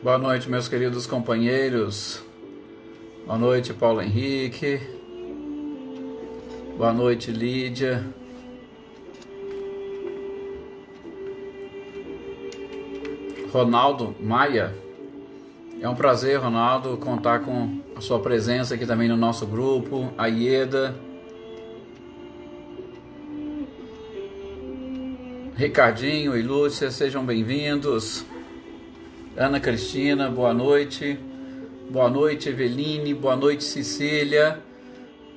Boa noite, meus queridos companheiros. Boa noite, Paulo Henrique. Boa noite, Lídia. Ronaldo Maia. É um prazer, Ronaldo, contar com a sua presença aqui também no nosso grupo. A Ieda. Ricardinho e Lúcia, sejam bem-vindos. Ana Cristina, boa noite. Boa noite, Eveline. Boa noite, Cecília,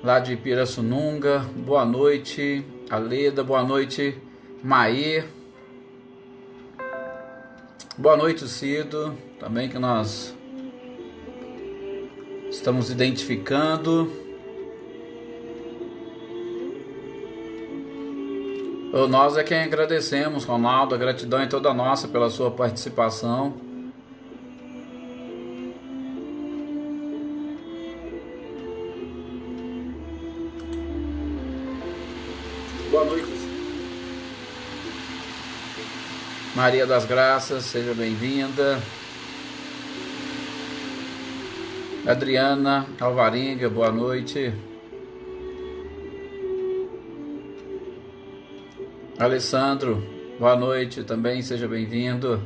lá de Pirassununga. Boa noite, Aleda. Boa noite, Maê. Boa noite, Cido, também que nós estamos identificando. Nós é quem agradecemos, Ronaldo, a gratidão é toda nossa pela sua participação. Boa noite. Maria das Graças, seja bem-vinda. Adriana Alvarenga, boa noite. Alessandro, boa noite também, seja bem-vindo.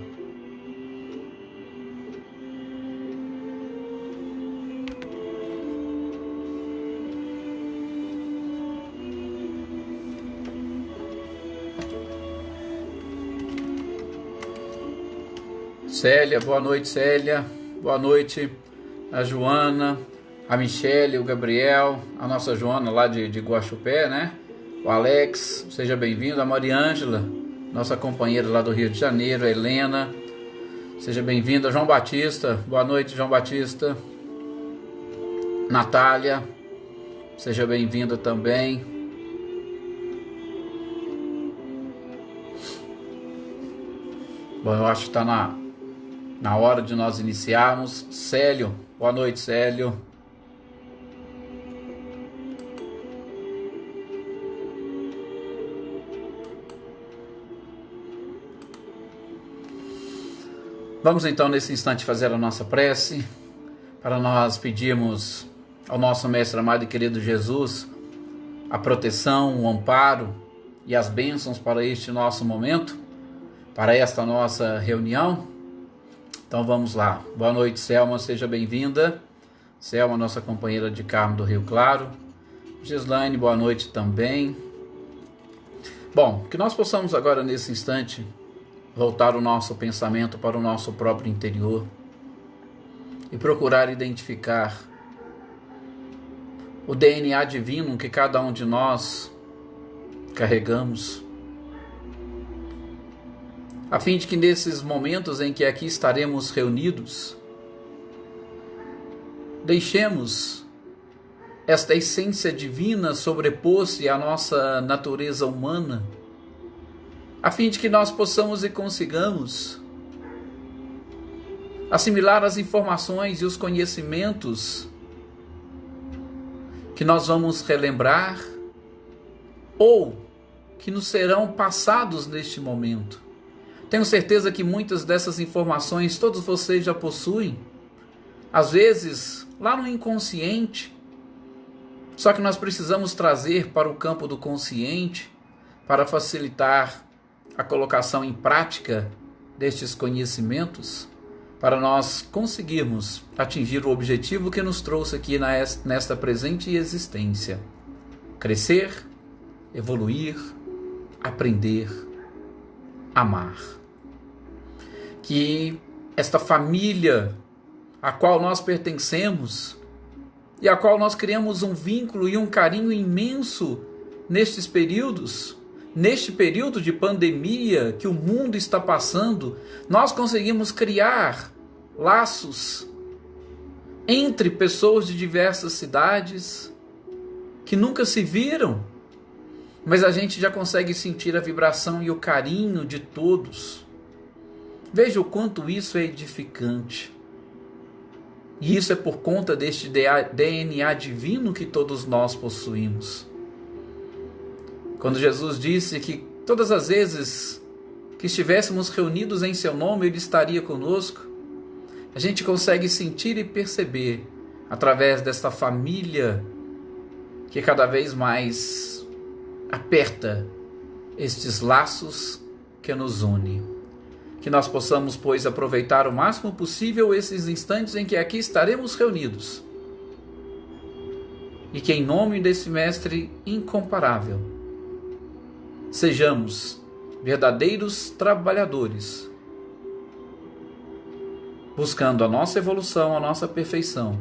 Célia, boa noite, Célia. Boa noite a Joana, a Michele, o Gabriel, a nossa Joana lá de Guaxupé, né? O Alex, seja bem-vindo. A Mariângela, nossa companheira lá do Rio de Janeiro. A Helena, seja bem-vinda. João Batista, boa noite, João Batista. Natália, seja bem-vinda também. Bom, eu acho que está na hora de nós iniciarmos. Célio, boa noite, Célio. Vamos então nesse instante fazer a nossa prece, para nós pedirmos ao nosso Mestre amado e querido Jesus a proteção, o amparo e as bênçãos para este nosso momento, para esta nossa reunião. Então vamos lá. Boa noite, Selma, seja bem-vinda. Selma, nossa companheira de Carmo do Rio Claro. Gislaine, boa noite também. Bom, que nós possamos agora nesse instante voltar o nosso pensamento para o nosso próprio interior e procurar identificar o DNA divino que cada um de nós carregamos, a fim de que nesses momentos em que aqui estaremos reunidos, deixemos esta essência divina sobrepor-se à nossa natureza humana, a fim de que nós possamos e consigamos assimilar as informações e os conhecimentos que nós vamos relembrar ou que nos serão passados neste momento. Tenho certeza que muitas dessas informações todos vocês já possuem, às vezes lá no inconsciente, só que nós precisamos trazer para o campo do consciente para facilitar a colocação em prática destes conhecimentos, para nós conseguirmos atingir o objetivo que nos trouxe aqui nesta presente existência: crescer, evoluir, aprender, amar. Que esta família a qual nós pertencemos e a qual nós criamos um vínculo e um carinho imenso nestes períodos, neste período de pandemia que o mundo está passando, nós conseguimos criar laços entre pessoas de diversas cidades que nunca se viram, mas a gente já consegue sentir a vibração e o carinho de todos. Veja o quanto isso é edificante. E isso é por conta deste DNA divino que todos nós possuímos. Quando Jesus disse que todas as vezes que estivéssemos reunidos em seu nome, Ele estaria conosco, a gente consegue sentir e perceber, através desta família que cada vez mais aperta estes laços que nos unem. Que nós possamos, pois, aproveitar o máximo possível esses instantes em que aqui estaremos reunidos. E que, em nome desse Mestre incomparável, sejamos verdadeiros trabalhadores, buscando a nossa evolução, a nossa perfeição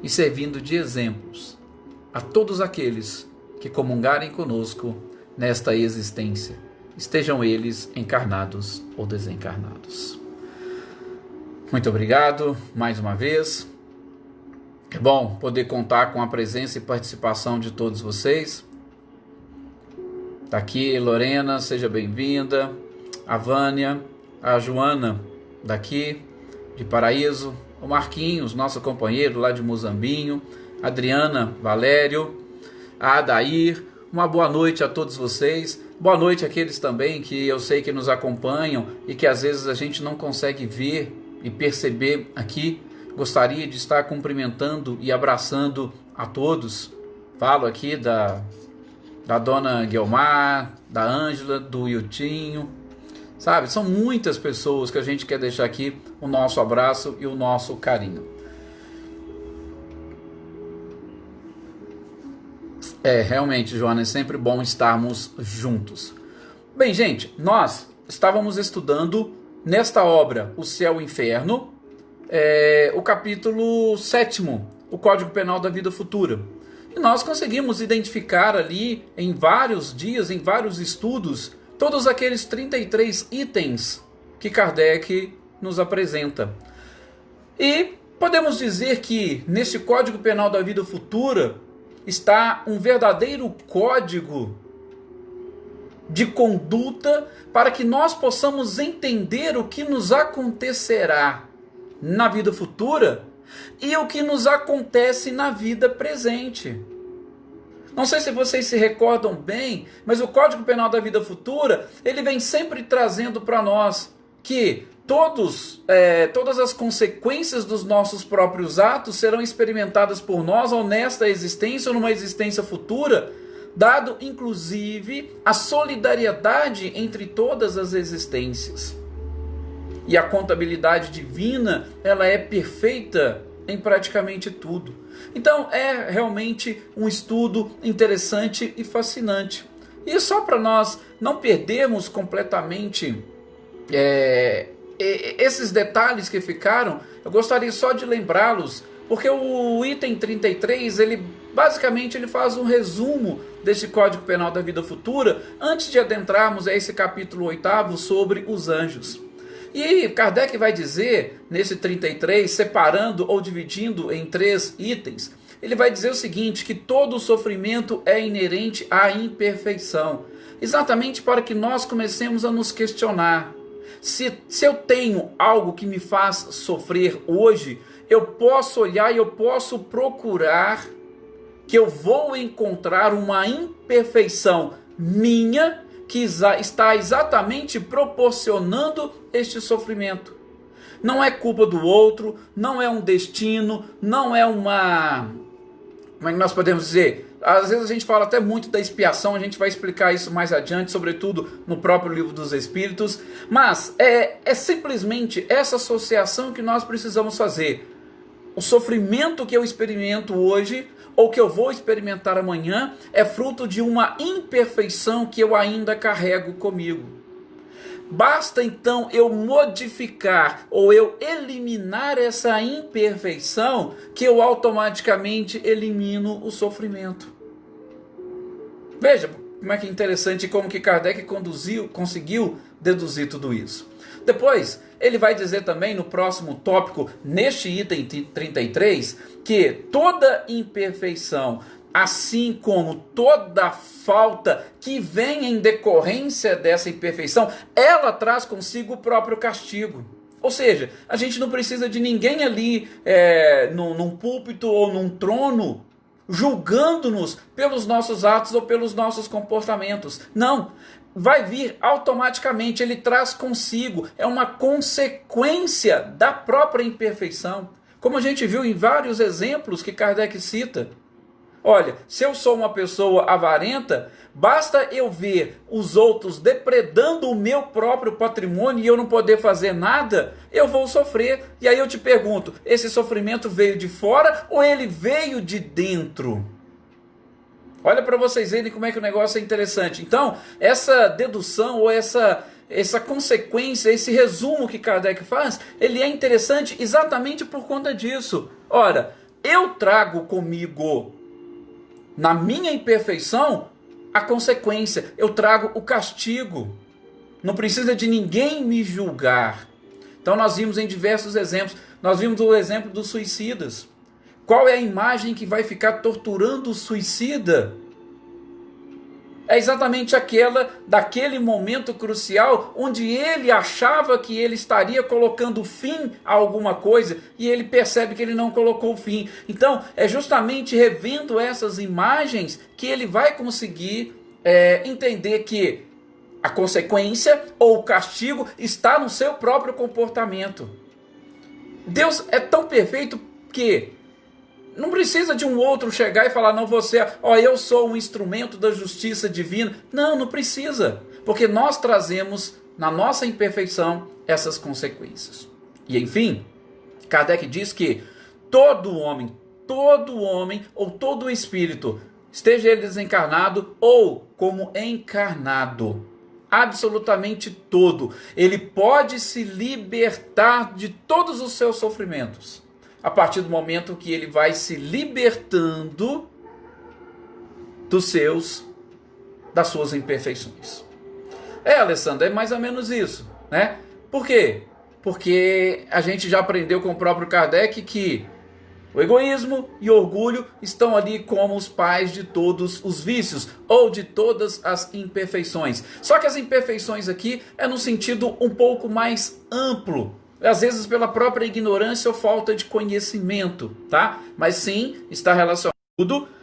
e servindo de exemplos a todos aqueles que comungarem conosco nesta existência, estejam eles encarnados ou desencarnados. Muito obrigado mais uma vez. É bom poder contar com a presença e participação de todos vocês. Está aqui Lorena, seja bem-vinda. A Vânia, a Joana daqui de Paraíso, o Marquinhos, nosso companheiro lá de Muzambinho, Adriana, Valério, a Adair. Uma boa noite a todos vocês. Boa noite àqueles também que eu sei que nos acompanham e que às vezes a gente não consegue ver e perceber aqui. Gostaria de estar cumprimentando e abraçando a todos. Falo aqui da dona Guilmar, da Ângela, do Iltinho. Sabe, são muitas pessoas que a gente quer deixar aqui o nosso abraço e o nosso carinho. Realmente, Joana, é sempre bom estarmos juntos. Bem, gente, nós estávamos estudando nesta obra, O Céu e o Inferno, o capítulo 7º, o Código Penal da Vida Futura. E nós conseguimos identificar ali, em vários dias, em vários estudos, todos aqueles 33 itens que Kardec nos apresenta. E podemos dizer que neste Código Penal da Vida Futura está um verdadeiro código de conduta para que nós possamos entender o que nos acontecerá na vida futura e o que nos acontece na vida presente. Não sei se vocês se recordam bem, mas o Código Penal da Vida Futura, ele vem sempre trazendo para nós que todas as consequências dos nossos próprios atos serão experimentadas por nós ou nesta existência ou numa existência futura, dado inclusive a solidariedade entre todas as existências. E a contabilidade divina, ela é perfeita em praticamente tudo. Então é realmente um estudo interessante e fascinante. E só para nós não perdermos completamente esses detalhes que ficaram, eu gostaria só de lembrá-los, porque o item 33, ele faz um resumo desse Código Penal da Vida Futura, antes de adentrarmos a esse capítulo 8º sobre os anjos. E Kardec vai dizer, nesse 33, separando ou dividindo em 3 itens, ele vai dizer o seguinte, que todo sofrimento é inerente à imperfeição, exatamente para que nós comecemos a nos questionar. Se eu tenho algo que me faz sofrer hoje, eu posso olhar e eu posso procurar que eu vou encontrar uma imperfeição minha que está exatamente proporcionando este sofrimento. Não é culpa do outro, não é um destino, não é uma... Como é que nós podemos dizer? Às vezes a gente fala até muito da expiação, a gente vai explicar isso mais adiante, sobretudo no próprio Livro dos Espíritos, mas é simplesmente essa associação que nós precisamos fazer. O sofrimento que eu experimento hoje, ou que eu vou experimentar amanhã, é fruto de uma imperfeição que eu ainda carrego comigo. Basta então eu modificar ou eu eliminar essa imperfeição que eu automaticamente elimino o sofrimento. Veja como é que é interessante como que Kardec conseguiu deduzir tudo isso. Depois, ele vai dizer também no próximo tópico, neste item 33, que toda imperfeição, assim como toda falta que vem em decorrência dessa imperfeição, ela traz consigo o próprio castigo. Ou seja, a gente não precisa de ninguém ali num púlpito ou num trono julgando-nos pelos nossos atos ou pelos nossos comportamentos. Não. vai vir automaticamente, ele traz consigo, é uma consequência da própria imperfeição. Como a gente viu em vários exemplos que Kardec cita. Olha, se eu sou uma pessoa avarenta, basta eu ver os outros depredando o meu próprio patrimônio e eu não poder fazer nada, eu vou sofrer. E aí eu te pergunto, esse sofrimento veio de fora ou ele veio de dentro? Olha para vocês verem como é que o negócio é interessante. Então, essa dedução ou essa consequência, esse resumo que Kardec faz, ele é interessante exatamente por conta disso. Ora, eu trago comigo, na minha imperfeição, a consequência, eu trago o castigo. Não precisa de ninguém me julgar. Então nós vimos em diversos exemplos, nós vimos o exemplo dos suicidas. Qual é a imagem que vai ficar torturando o suicida? É exatamente aquela daquele momento crucial onde ele achava que ele estaria colocando fim a alguma coisa e ele percebe que ele não colocou fim. Então, é justamente revendo essas imagens que ele vai conseguir entender que a consequência ou o castigo está no seu próprio comportamento. Deus é tão perfeito que não precisa de um outro chegar e falar, não, você, eu sou um instrumento da justiça divina. Não, não precisa. Porque nós trazemos, na nossa imperfeição, essas consequências. E enfim, Kardec diz que todo homem ou todo espírito, esteja ele desencarnado ou como encarnado, absolutamente todo, ele pode se libertar de todos os seus sofrimentos. A partir do momento que ele vai se libertando das suas imperfeições. Alessandro, é mais ou menos isso, né? Por quê? Porque a gente já aprendeu com o próprio Kardec que o egoísmo e o orgulho estão ali como os pais de todos os vícios, ou de todas as imperfeições. Só que as imperfeições aqui é no sentido um pouco mais amplo, às vezes pela própria ignorância ou falta de conhecimento, tá? Mas sim, está relacionado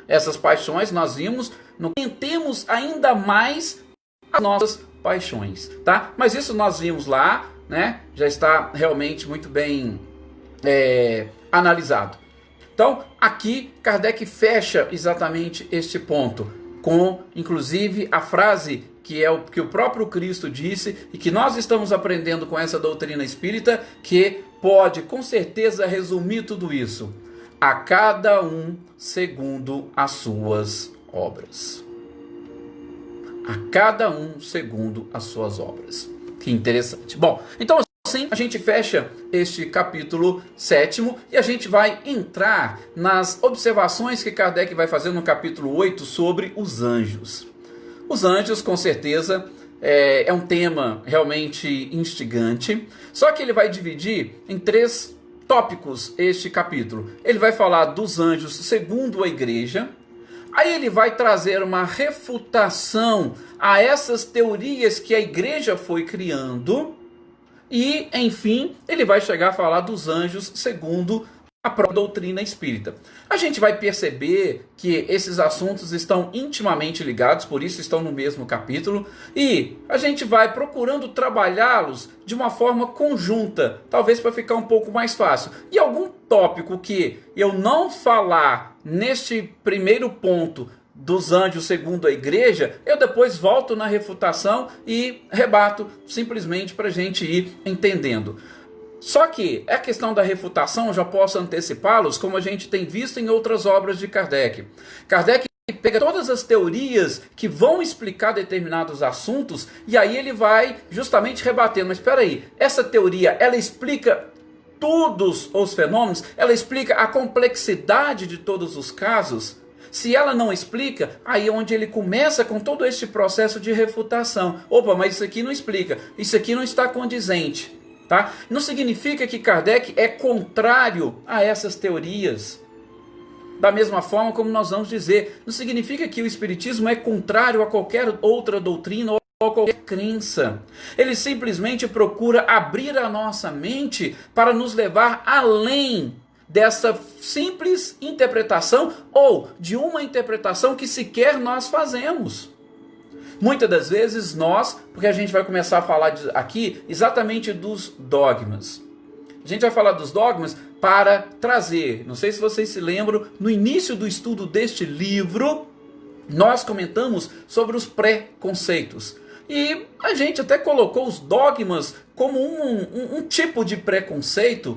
essas paixões, nós vimos, não temos ainda mais as nossas paixões, tá? Mas isso nós vimos lá, né? Já está realmente muito bem analisado. Então, aqui Kardec fecha exatamente este ponto, com inclusive a frase que é o que o próprio Cristo disse e que nós estamos aprendendo com essa doutrina espírita, que pode com certeza resumir tudo isso: a cada um segundo as suas obras. A cada um segundo as suas obras. Que interessante. Bom, então assim a gente fecha este capítulo 7º e a gente vai entrar nas observações que Kardec vai fazer no capítulo 8 sobre os anjos. Os anjos, com certeza, é um tema realmente instigante, só que ele vai dividir em 3 tópicos este capítulo. Ele vai falar dos anjos segundo a igreja, aí ele vai trazer uma refutação a essas teorias que a igreja foi criando, e, enfim, ele vai chegar a falar dos anjos segundo a própria doutrina espírita. A gente vai perceber que esses assuntos estão intimamente ligados, por isso estão no mesmo capítulo, e a gente vai procurando trabalhá-los de uma forma conjunta, talvez para ficar um pouco mais fácil. E algum tópico que eu não falar neste primeiro ponto dos anjos segundo a igreja, eu depois volto na refutação e rebato, simplesmente para a gente ir entendendo. Só que a questão da refutação, eu já posso antecipá-los, como a gente tem visto em outras obras de Kardec. Kardec pega todas as teorias que vão explicar determinados assuntos e aí ele vai justamente rebatendo. Mas espera aí, essa teoria, ela explica todos os fenômenos? Ela explica a complexidade de todos os casos? Se ela não explica, aí é onde ele começa com todo esse processo de refutação. Opa, mas isso aqui não explica, isso aqui não está condizente. Tá? Não significa que Kardec é contrário a essas teorias. Da mesma forma como nós vamos dizer, não significa que o Espiritismo é contrário a qualquer outra doutrina ou a qualquer crença. Ele simplesmente procura abrir a nossa mente para nos levar além dessa simples interpretação ou de uma interpretação que sequer nós fazemos. Muitas das vezes nós, porque a gente vai começar a falar aqui exatamente dos dogmas. A gente vai falar dos dogmas para trazer, não sei se vocês se lembram, no início do estudo deste livro, nós comentamos sobre os preconceitos. E a gente até colocou os dogmas como um tipo de preconceito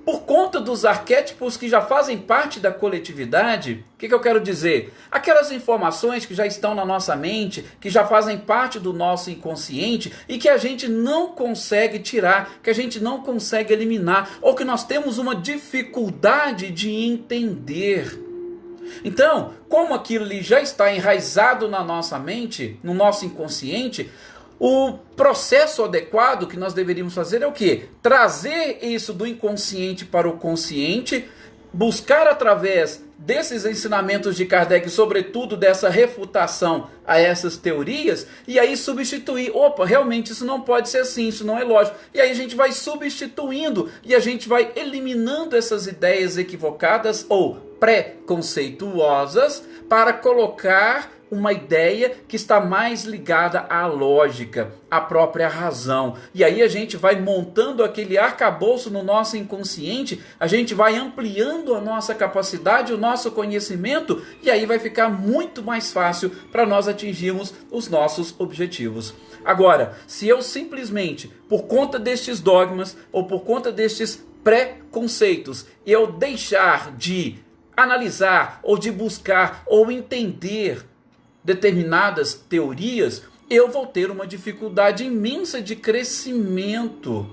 por conta dos arquétipos que já fazem parte da coletividade. O que eu quero dizer? Aquelas informações que já estão na nossa mente, que já fazem parte do nosso inconsciente e que a gente não consegue tirar, que a gente não consegue eliminar, ou que nós temos uma dificuldade de entender. Então, como aquilo ali já está enraizado na nossa mente, no nosso inconsciente, o processo adequado que nós deveríamos fazer é o quê? Trazer isso do inconsciente para o consciente, buscar através desses ensinamentos de Kardec, sobretudo dessa refutação a essas teorias, e aí substituir. Opa, realmente isso não pode ser assim, isso não é lógico. E aí a gente vai substituindo e a gente vai eliminando essas ideias equivocadas ou preconceituosas para colocar uma ideia que está mais ligada à lógica, à própria razão. E aí a gente vai montando aquele arcabouço no nosso inconsciente, a gente vai ampliando a nossa capacidade, o nosso conhecimento, e aí vai ficar muito mais fácil para nós atingirmos os nossos objetivos. Agora, se eu simplesmente, por conta destes dogmas, ou por conta destes preconceitos, eu deixar de analisar, ou de buscar, ou entender determinadas teorias, eu vou ter uma dificuldade imensa de crescimento.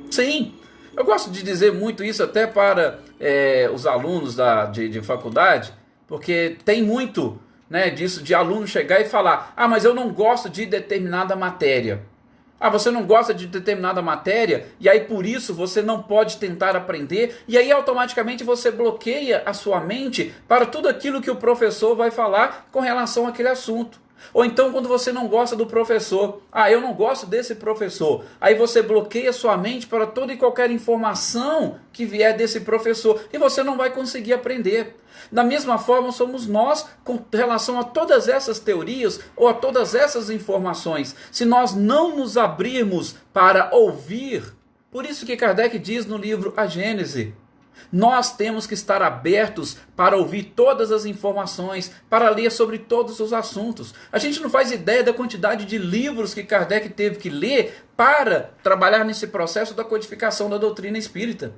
Sim, eu gosto de dizer muito isso até para os alunos de faculdade, porque tem muito, né, disso de aluno chegar e falar: ah, mas eu não gosto de determinada matéria. Ah, você não gosta de determinada matéria e aí por isso você não pode tentar aprender, e aí automaticamente você bloqueia a sua mente para tudo aquilo que o professor vai falar com relação àquele assunto. Ou então quando você não gosta do professor, ah, eu não gosto desse professor, aí você bloqueia sua mente para toda e qualquer informação que vier desse professor e você não vai conseguir aprender. Da mesma forma somos nós com relação a todas essas teorias ou a todas essas informações. Se nós não nos abrirmos para ouvir, por isso que Kardec diz no livro A Gênese, nós temos que estar abertos para ouvir todas as informações, para ler sobre todos os assuntos. A gente não faz ideia da quantidade de livros que Kardec teve que ler para trabalhar nesse processo da codificação da doutrina espírita.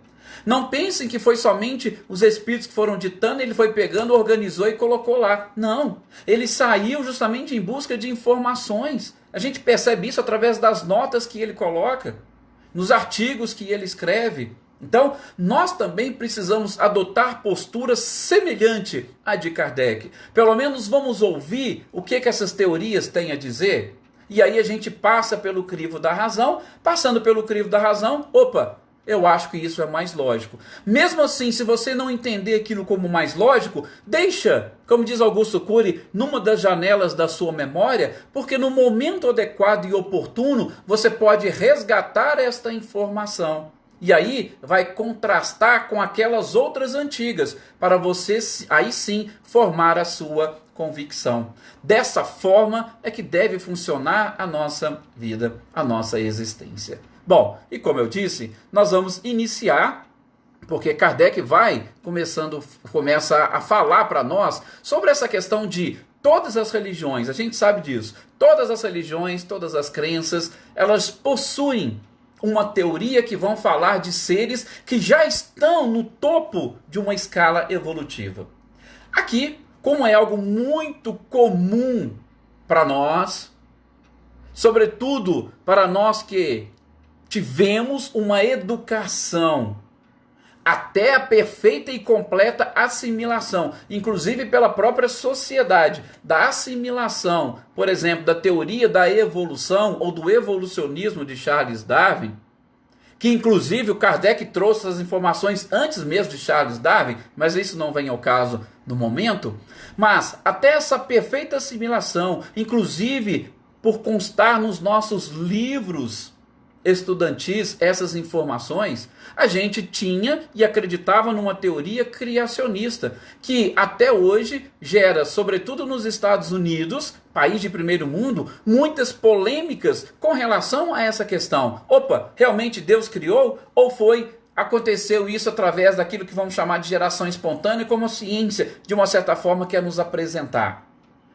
Não pensem que foi somente os espíritos que foram ditando, ele foi pegando, organizou e colocou lá. Não, ele saiu justamente em busca de informações. A gente percebe isso através das notas que ele coloca, nos artigos que ele escreve. Então, nós também precisamos adotar postura semelhante à de Kardec. Pelo menos vamos ouvir o que essas teorias têm a dizer. E aí a gente passa pelo crivo da razão. Passando pelo crivo da razão, opa, eu acho que isso é mais lógico. Mesmo assim, se você não entender aquilo como mais lógico, deixa, como diz Augusto Cury, numa das janelas da sua memória, porque no momento adequado e oportuno, você pode resgatar esta informação. E aí vai contrastar com aquelas outras antigas, para você aí sim formar a sua convicção. Dessa forma é que deve funcionar a nossa vida, a nossa existência. Bom, e como eu disse, nós vamos iniciar, porque Kardec começa a falar para nós sobre essa questão de todas as religiões, a gente sabe disso, todas as religiões, todas as crenças, elas possuem uma teoria que vão falar de seres que já estão no topo de uma escala evolutiva. Aqui, como é algo muito comum para nós, sobretudo para nós que tivemos uma educação até a perfeita e completa assimilação, inclusive pela própria sociedade, da assimilação, por exemplo, da teoria da evolução ou do evolucionismo de Charles Darwin, que inclusive o Kardec trouxe as informações antes mesmo de Charles Darwin, mas isso não vem ao caso no momento. Mas até essa perfeita assimilação, inclusive por constar nos nossos livros estudantis essas informações, a gente tinha e acreditava numa teoria criacionista, que até hoje gera, sobretudo nos Estados Unidos, país de primeiro mundo, muitas polêmicas com relação a essa questão. Opa, realmente Deus criou? Ou aconteceu isso através daquilo que vamos chamar de geração espontânea, como a ciência, de uma certa forma, quer nos apresentar?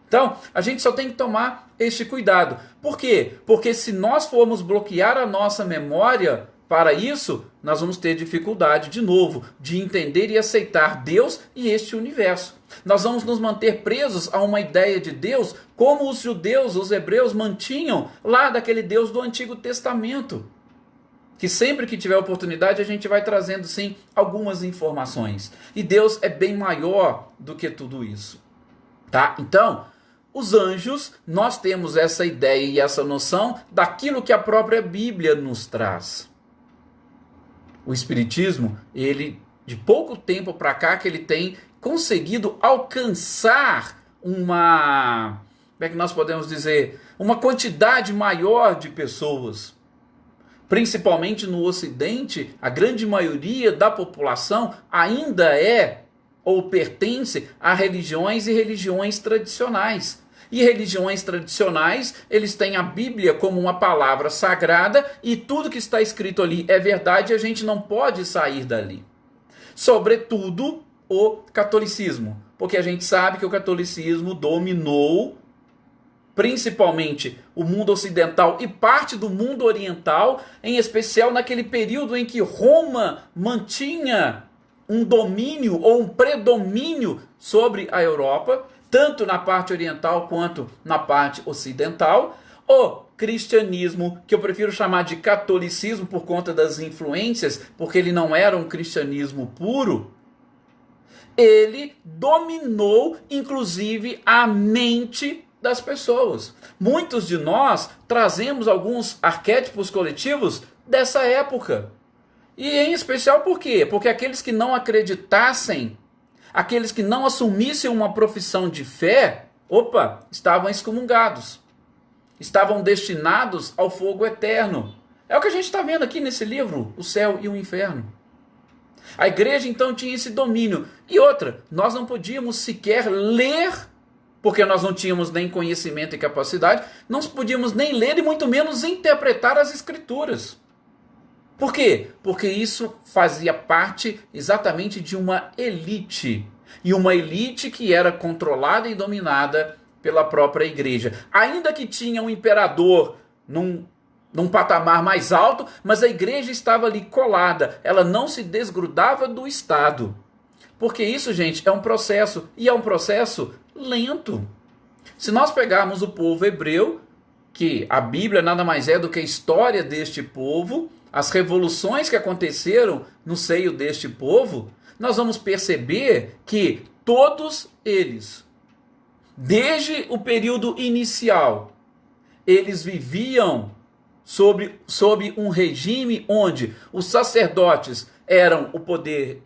Então, a gente só tem que tomar este cuidado. Por quê? Porque se nós formos bloquear a nossa memória para isso, nós vamos ter dificuldade, de novo, de entender e aceitar Deus e este universo. Nós vamos nos manter presos a uma ideia de Deus como os judeus, os hebreus, mantinham lá daquele Deus do Antigo Testamento. Que sempre que tiver oportunidade a gente vai trazendo sim algumas informações. E Deus é bem maior do que tudo isso. Tá? Então, os anjos, nós temos essa ideia e essa noção daquilo que a própria Bíblia nos traz. O Espiritismo, ele de pouco tempo para cá que ele tem conseguido alcançar uma, como é que nós podemos dizer, uma quantidade maior de pessoas. Principalmente no Ocidente, a grande maioria da população ainda é ou pertence a religiões e religiões tradicionais. E religiões tradicionais, eles têm a Bíblia como uma palavra sagrada e tudo que está escrito ali é verdade e a gente não pode sair dali. Sobretudo o catolicismo, porque a gente sabe que o catolicismo dominou principalmente o mundo ocidental e parte do mundo oriental, em especial naquele período em que Roma mantinha um domínio ou um predomínio sobre a Europa, tanto na parte oriental quanto na parte ocidental. O cristianismo, que eu prefiro chamar de catolicismo por conta das influências, porque ele não era um cristianismo puro, ele dominou inclusive a mente das pessoas. Muitos de nós trazemos alguns arquétipos coletivos dessa época. E em especial por quê? Porque aqueles que não acreditassem, aqueles que não assumissem uma profissão de fé, estavam excomungados. Estavam destinados ao fogo eterno. É o que a gente está vendo aqui nesse livro, O Céu e o Inferno. A igreja então tinha esse domínio. E outra, nós não podíamos sequer ler, porque nós não tínhamos nem conhecimento e capacidade, não podíamos nem ler e muito menos interpretar as escrituras. Por quê? Porque isso fazia parte exatamente de uma elite. E uma elite que era controlada e dominada pela própria igreja. Ainda que tinha um imperador num patamar mais alto, mas a igreja estava ali colada. Ela não se desgrudava do Estado. Porque isso, gente, é um processo. E é um processo lento. Se nós pegarmos o povo hebreu, que a Bíblia nada mais é do que a história deste povo, as revoluções que aconteceram no seio deste povo, nós vamos perceber que todos eles, desde o período inicial, eles viviam sob um regime onde os sacerdotes eram o poder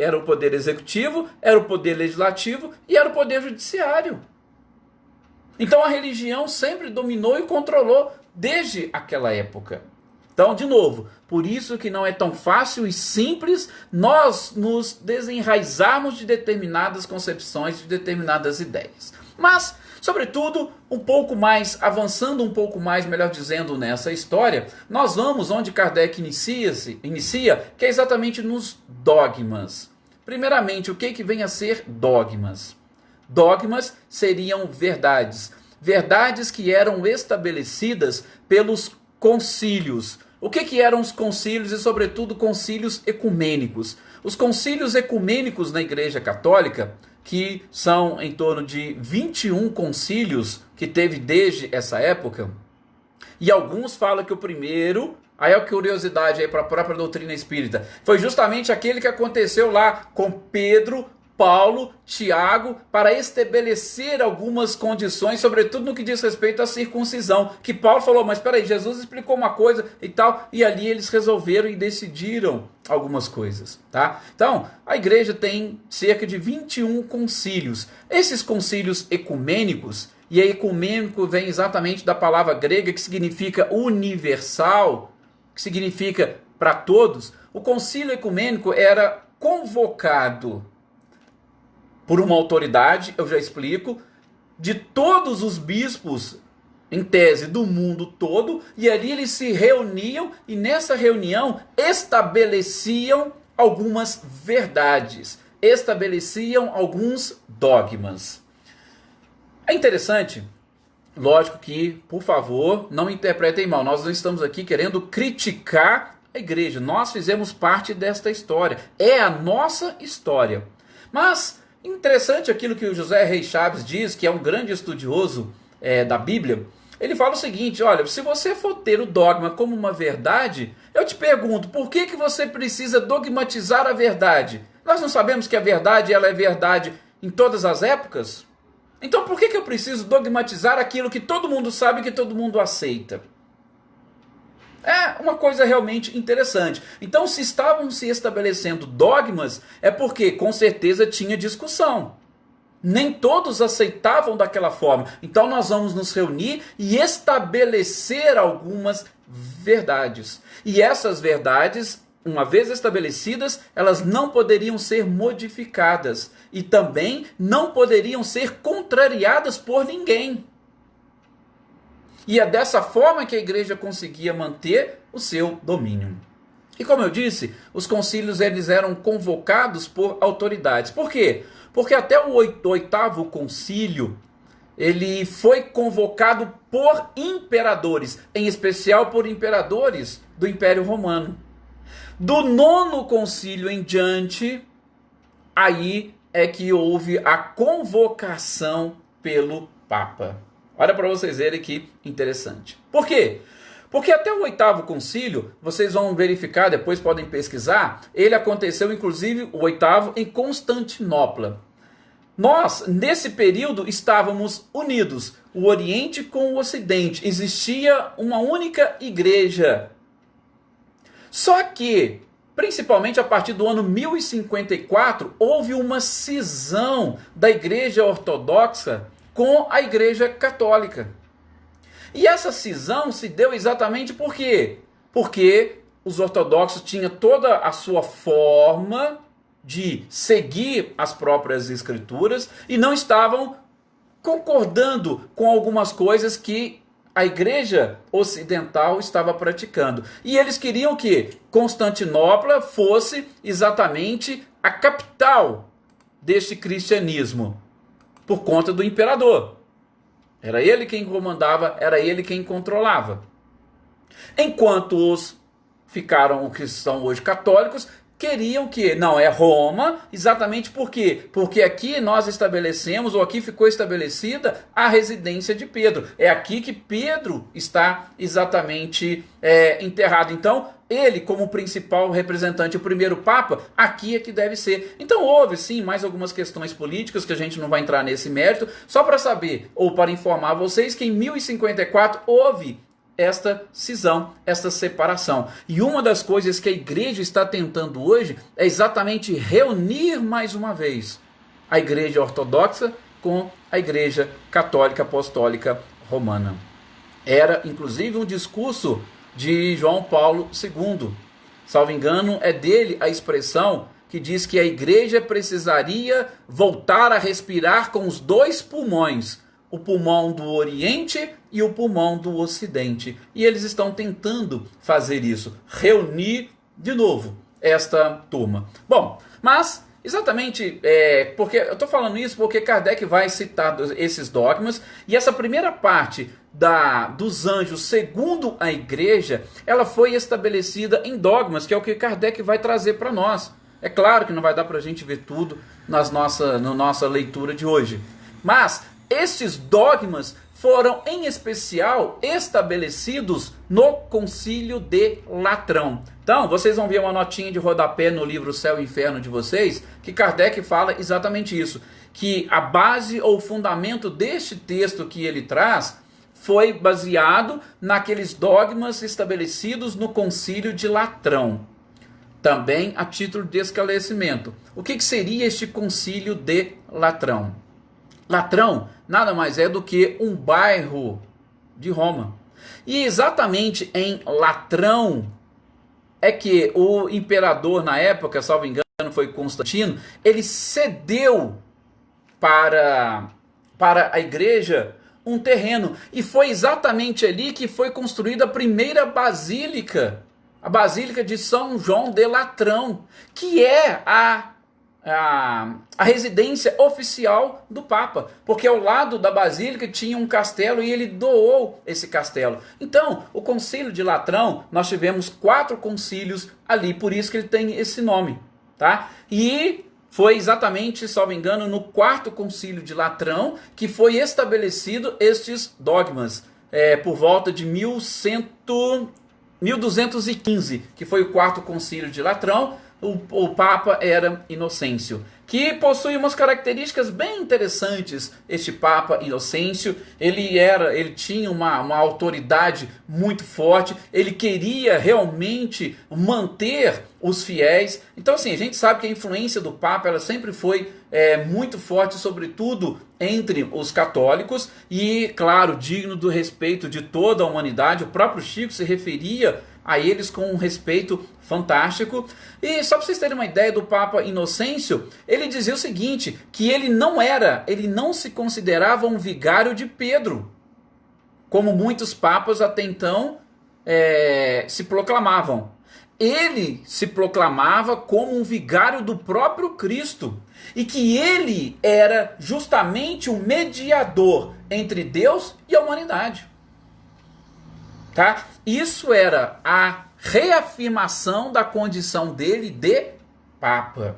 executivo, era o poder legislativo e era o poder judiciário. Então a religião sempre dominou e controlou desde aquela época. Então, de novo, por isso que não é tão fácil e simples nós nos desenraizarmos de determinadas concepções, de determinadas ideias. Mas, sobretudo, avançando um pouco mais, melhor dizendo, nessa história, nós vamos onde Kardec inicia, que é exatamente nos dogmas. Primeiramente, o que vem a ser dogmas? Dogmas seriam verdades. Verdades que eram estabelecidas pelos concílios. O que eram os concílios e, sobretudo, concílios ecumênicos? Os concílios ecumênicos na Igreja Católica, que são em torno de 21 concílios que teve desde essa época, e alguns falam que o primeiro, aí é curiosidade para a própria doutrina espírita, foi justamente aquele que aconteceu lá com Pedro, Paulo, Tiago, para estabelecer algumas condições, sobretudo no que diz respeito à circuncisão, que Paulo falou, mas espera aí, Jesus explicou uma coisa e tal, e ali eles resolveram e decidiram algumas coisas, tá? Então, a igreja tem cerca de 21 concílios. Esses concílios ecumênicos, e ecumênico vem exatamente da palavra grega que significa universal, que significa para todos, o concílio ecumênico era convocado por uma autoridade, eu já explico, de todos os bispos, em tese, do mundo todo, e ali eles se reuniam e nessa reunião estabeleciam algumas verdades, estabeleciam alguns dogmas. É interessante, lógico que, por favor, não interpretem mal, nós não estamos aqui querendo criticar a igreja, nós fizemos parte desta história, é a nossa história. Mas, interessante aquilo que o José Reis Chaves diz, que é um grande estudioso da Bíblia. Ele fala o seguinte: olha, se você for ter o dogma como uma verdade, eu te pergunto, por que você precisa dogmatizar a verdade? Nós não sabemos que a verdade ela é verdade em todas as épocas? Então por que eu preciso dogmatizar aquilo que todo mundo sabe e que todo mundo aceita? É uma coisa realmente interessante. Então, se estavam se estabelecendo dogmas, é porque com certeza tinha discussão. Nem todos aceitavam daquela forma. Então nós vamos nos reunir e estabelecer algumas verdades. E essas verdades, uma vez estabelecidas, elas não poderiam ser modificadas. E também não poderiam ser contrariadas por ninguém. E é dessa forma que a igreja conseguia manter o seu domínio. E como eu disse, os concílios eles eram convocados por autoridades. Por quê? Porque até o oitavo concílio, ele foi convocado por imperadores, em especial por imperadores do Império Romano. Do nono concílio em diante, aí é que houve a convocação pelo Papa. Olha para vocês verem que interessante. Por quê? Porque até o oitavo concílio, vocês vão verificar, depois podem pesquisar, ele aconteceu inclusive o oitavo em Constantinopla. Nós, nesse período, estávamos unidos, o Oriente com o Ocidente. Existia uma única igreja. Só que, principalmente a partir do ano 1054, houve uma cisão da Igreja Ortodoxa com a Igreja Católica. E essa cisão se deu exatamente por quê? Porque os ortodoxos tinham toda a sua forma de seguir as próprias escrituras e não estavam concordando com algumas coisas que a igreja ocidental estava praticando. E eles queriam que Constantinopla fosse exatamente a capital deste cristianismo, por conta do imperador. Era ele quem comandava, era ele quem controlava. Enquanto os ficaram o que são hoje católicos, queriam que, não, é Roma, exatamente por quê? Porque aqui nós estabelecemos, ou aqui ficou estabelecida a residência de Pedro. É aqui que Pedro está exatamente enterrado. Então, ele como principal representante, o primeiro Papa, aqui é que deve ser. Então houve sim mais algumas questões políticas que a gente não vai entrar nesse mérito, só para saber, ou para informar vocês, que em 1054 houve esta cisão, esta separação. E uma das coisas que a igreja está tentando hoje é exatamente reunir mais uma vez a igreja ortodoxa com a igreja católica apostólica romana. Era inclusive um discurso de João Paulo II. Salvo engano, é dele a expressão que diz que a igreja precisaria voltar a respirar com os dois pulmões, o pulmão do Oriente e o pulmão do Ocidente. E eles estão tentando fazer isso, reunir de novo esta turma. Bom, mas exatamente, porque eu estou falando isso porque Kardec vai citar esses dogmas, e essa primeira parte dos anjos segundo a igreja, ela foi estabelecida em dogmas, que é o que Kardec vai trazer para nós. É claro que não vai dar para a gente ver tudo na nossa leitura de hoje, mas estes dogmas foram em especial estabelecidos no Concílio de Latrão. Então, vocês vão ver uma notinha de rodapé no livro Céu e Inferno de vocês, que Kardec fala exatamente isso, que a base ou fundamento deste texto que ele traz foi baseado naqueles dogmas estabelecidos no Concílio de Latrão. Também a título de esclarecimento. O que seria este Concílio de Latrão? Latrão nada mais é do que um bairro de Roma. E exatamente em Latrão é que o imperador na época, salvo engano, foi Constantino, ele cedeu para a igreja um terreno. E foi exatamente ali que foi construída a primeira basílica, a Basílica de São João de Latrão, que é a residência oficial do Papa, porque ao lado da Basílica tinha um castelo e ele doou esse castelo. Então, o Concílio de Latrão, nós tivemos 4 concílios ali, por isso que ele tem esse nome, tá? E foi exatamente, salvo engano, no 4º Concílio de Latrão que foi estabelecido estes dogmas, por volta de 1215, que foi o 4º Concílio de Latrão. O Papa era Inocêncio, que possui umas características bem interessantes. Este Papa Inocêncio, ele tinha uma autoridade muito forte, ele queria realmente manter os fiéis. Então, assim, a gente sabe que a influência do Papa ela sempre foi muito forte, sobretudo entre os católicos, e, claro, digno do respeito de toda a humanidade. O próprio Chico se referia a eles com um respeito fantástico. E só para vocês terem uma ideia do Papa Inocêncio, ele dizia o seguinte, que ele não se considerava um vigário de Pedro, como muitos papas até então se proclamavam. Ele se proclamava como um vigário do próprio Cristo, e que ele era justamente o mediador entre Deus e a humanidade. Tá? Isso era a reafirmação da condição dele de Papa.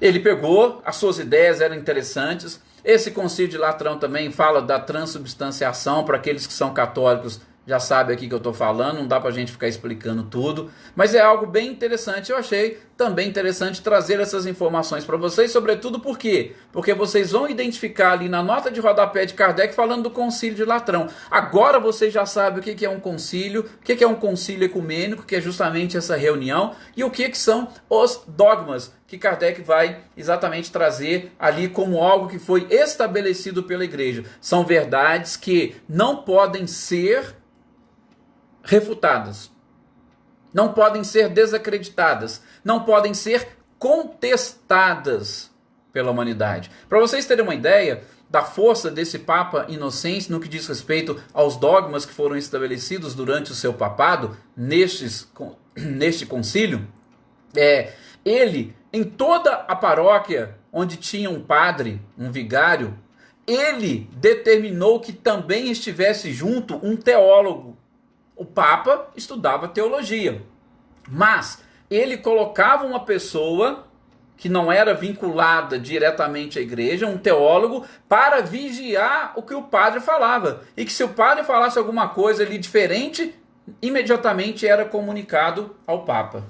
Ele pegou, as suas ideias eram interessantes. Esse concílio de Latrão também fala da transubstanciação. Para aqueles que são católicos já sabem aqui que eu estou falando, não dá para a gente ficar explicando tudo, mas é algo bem interessante. Eu achei também interessante trazer essas informações para vocês, sobretudo por quê? Porque vocês vão identificar ali na nota de rodapé de Kardec falando do concílio de Latrão. Agora vocês já sabem o que é um concílio, o que é um concílio ecumênico, que é justamente essa reunião, e o que são os dogmas, que Kardec vai exatamente trazer ali como algo que foi estabelecido pela igreja. São verdades que não podem ser refutadas, não podem ser desacreditadas, não podem ser contestadas pela humanidade. Para vocês terem uma ideia da força desse Papa Inocêncio no que diz respeito aos dogmas que foram estabelecidos durante o seu papado, neste concílio, ele, em toda a paróquia onde tinha um padre, um vigário, ele determinou que também estivesse junto um teólogo. O Papa estudava teologia, mas ele colocava uma pessoa que não era vinculada diretamente à igreja, um teólogo, para vigiar o que o padre falava. E que se o padre falasse alguma coisa ali diferente, imediatamente era comunicado ao Papa.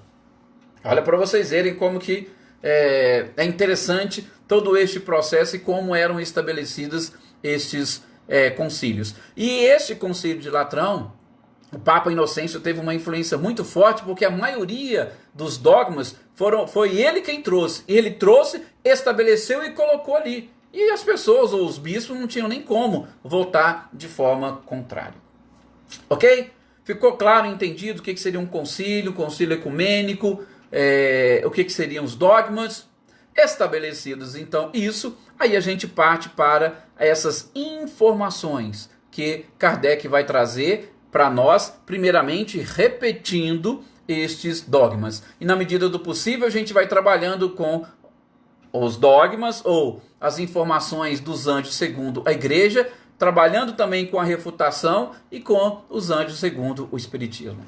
Olha, para vocês verem como que é interessante todo este processo e como eram estabelecidos estes concílios. E este concílio de Latrão, o Papa Inocêncio teve uma influência muito forte, porque a maioria dos dogmas foi ele quem trouxe. Ele trouxe, estabeleceu e colocou ali. E as pessoas, ou os bispos, não tinham nem como votar de forma contrária. Ok? Ficou claro, entendido o que seria um concílio ecumênico, o que seriam os dogmas estabelecidos. Então, isso, aí a gente parte para essas informações que Kardec vai trazer para nós, primeiramente repetindo estes dogmas. E na medida do possível a gente vai trabalhando com os dogmas ou as informações dos anjos segundo a igreja, trabalhando também com a refutação e com os anjos segundo o Espiritismo.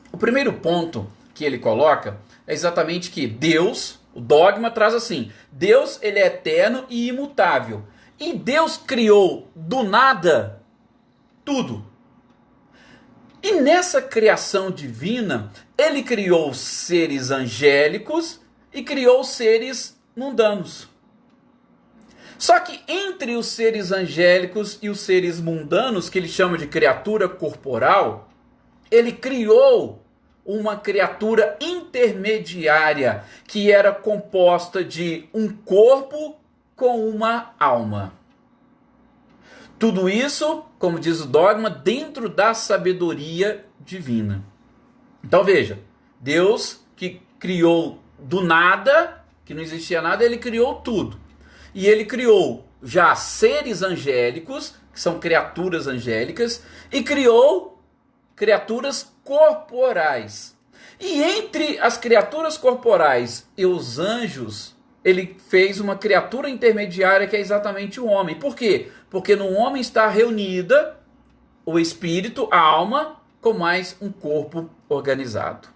O primeiro ponto que ele coloca é exatamente que Deus, o dogma traz assim, Deus ele é eterno e imutável. E Deus criou do nada tudo. E nessa criação divina, ele criou seres angélicos e criou seres mundanos. Só que entre os seres angélicos e os seres mundanos, que ele chama de criatura corporal, ele criou uma criatura intermediária, que era composta de um corpo com uma alma. Tudo isso, como diz o dogma, dentro da sabedoria divina. Então veja, Deus que criou do nada, que não existia nada, ele criou tudo. E ele criou já seres angélicos, que são criaturas angélicas, e criou criaturas corporais. E entre as criaturas corporais e os anjos, ele fez uma criatura intermediária que é exatamente o homem. Por quê? Porque no homem está reunida o espírito, a alma, com mais um corpo organizado.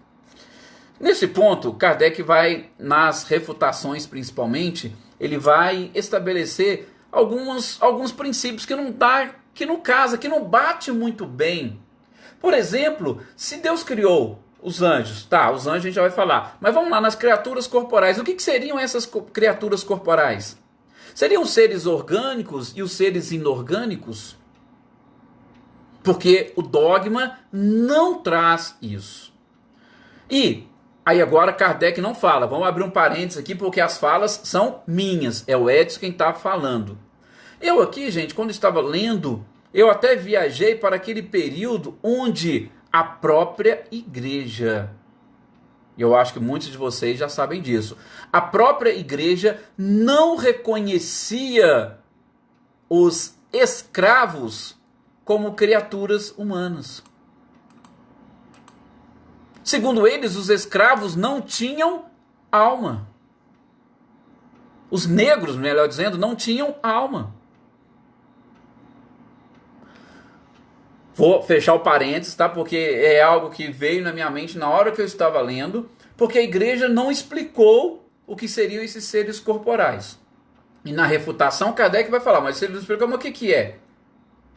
Nesse ponto, Kardec vai, nas refutações principalmente, ele vai estabelecer alguns princípios que não casa, que não bate muito bem. Por exemplo, se Deus criou os anjos, tá, os anjos a gente já vai falar, mas vamos lá nas criaturas corporais. O que seriam essas criaturas corporais? Seriam os seres orgânicos e os seres inorgânicos? Porque o dogma não traz isso. E aí agora Kardec não fala, vamos abrir um parênteses aqui porque as falas são minhas, é o Edson quem está falando. Eu aqui, gente, quando estava lendo, eu até viajei para aquele período onde a própria igreja, eu acho que muitos de vocês já sabem disso, a própria igreja não reconhecia os escravos como criaturas humanas. Segundo eles, os escravos não tinham alma. Os negros, melhor dizendo, não tinham alma. Vou fechar o parênteses, tá? Porque é algo que veio na minha mente na hora que eu estava lendo, porque a igreja não explicou o que seriam esses seres corporais. E na refutação, Kardec vai falar, mas se ele não explicou, mas o que é?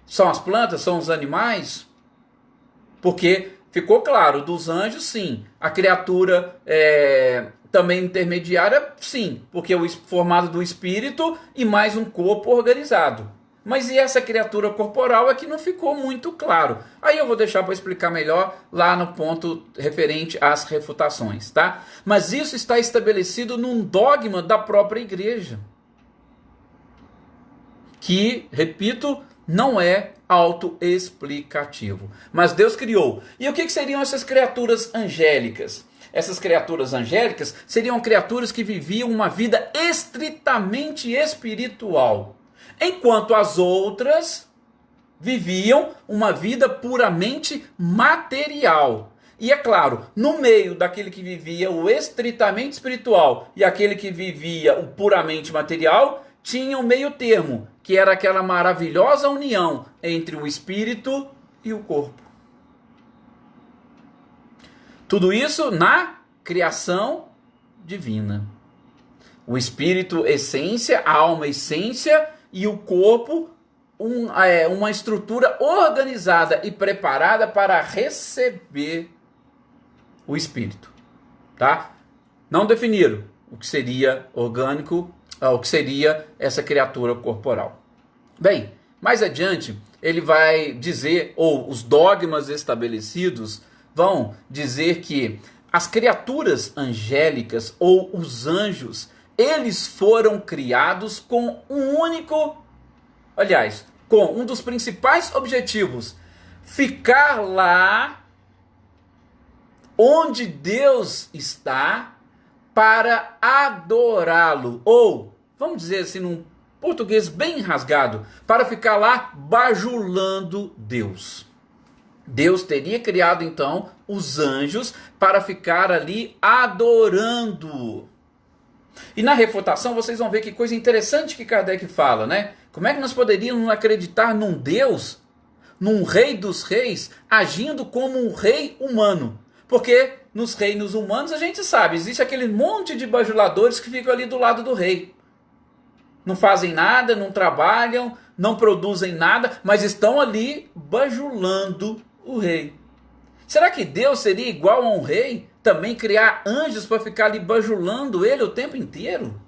São as plantas? São os animais? Porque ficou claro, dos anjos, sim. A criatura também intermediária, sim. Porque o formado do espírito e mais um corpo organizado. Mas e essa criatura corporal é que não ficou muito claro. Aí eu vou deixar para explicar melhor lá no ponto referente às refutações, tá? Mas isso está estabelecido num dogma da própria igreja. Que, repito, não é autoexplicativo. Mas Deus criou. E o que seriam essas criaturas angélicas? Essas criaturas angélicas seriam criaturas que viviam uma vida estritamente espiritual, enquanto as outras viviam uma vida puramente material. E é claro, no meio daquele que vivia o estritamente espiritual e aquele que vivia o puramente material, tinha um meio termo, que era aquela maravilhosa união entre o espírito e o corpo. Tudo isso na criação divina. O espírito, essência, a alma, essência, e o corpo, uma estrutura organizada e preparada para receber o espírito. Tá? Não definiram o que seria orgânico, o que seria essa criatura corporal. Bem, mais adiante, ele vai dizer, ou os dogmas estabelecidos vão dizer que as criaturas angélicas ou os anjos, eles foram criados com com um dos principais objetivos: ficar lá onde Deus está para adorá-lo. Ou, vamos dizer assim, num português bem rasgado, para ficar lá bajulando Deus. Deus teria criado então os anjos para ficar ali adorando. E na refutação vocês vão ver que coisa interessante que Kardec fala, né? Como é que nós poderíamos acreditar num Deus, num rei dos reis, agindo como um rei humano? Porque nos reinos humanos a gente sabe, existe aquele monte de bajuladores que ficam ali do lado do rei. Não fazem nada, não trabalham, não produzem nada, mas estão ali bajulando o rei. Será que Deus seria igual a um rei? Também criar anjos para ficar ali bajulando ele o tempo inteiro?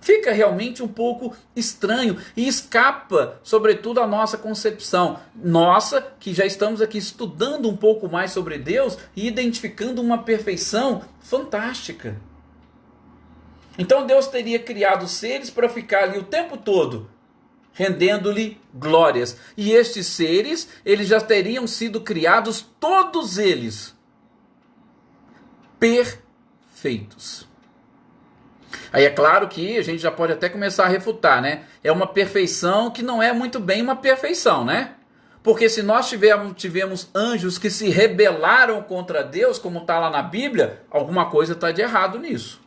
Fica realmente um pouco estranho e escapa, sobretudo, a nossa concepção. Nossa, que já estamos aqui estudando um pouco mais sobre Deus e identificando uma perfeição fantástica. Então Deus teria criado seres para ficar ali o tempo todo rendendo-lhe glórias. E estes seres, eles já teriam sido criados, todos eles, perfeitos. Aí é claro que a gente já pode até começar a refutar, né? É uma perfeição que não é muito bem uma perfeição, né? Porque se nós tivemos anjos que se rebelaram contra Deus, como está lá na Bíblia, alguma coisa está de errado nisso.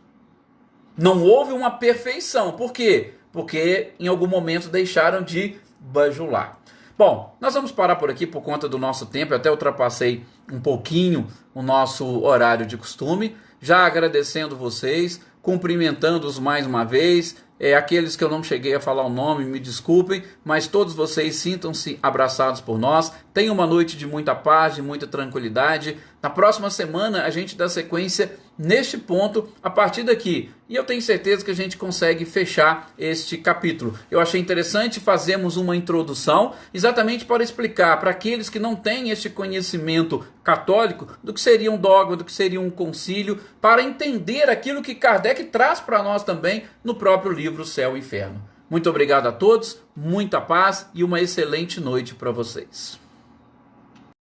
Não houve uma perfeição. Por quê? Porque em algum momento deixaram de bajular. Bom, nós vamos parar por aqui por conta do nosso tempo. Eu até ultrapassei um pouquinho o nosso horário de costume. Já agradecendo vocês, cumprimentando-os mais uma vez. Aqueles que eu não cheguei a falar o nome, me desculpem, mas todos vocês sintam-se abraçados por nós. Tenham uma noite de muita paz, de muita tranquilidade. Na próxima semana a gente dá sequência neste ponto a partir daqui. E eu tenho certeza que a gente consegue fechar este capítulo. Eu achei interessante fazermos uma introdução exatamente para explicar para aqueles que não têm este conhecimento católico do que seria um dogma, do que seria um concílio, para entender aquilo que Kardec traz para nós também no próprio livro Céu e Inferno. Muito obrigado a todos, muita paz e uma excelente noite para vocês.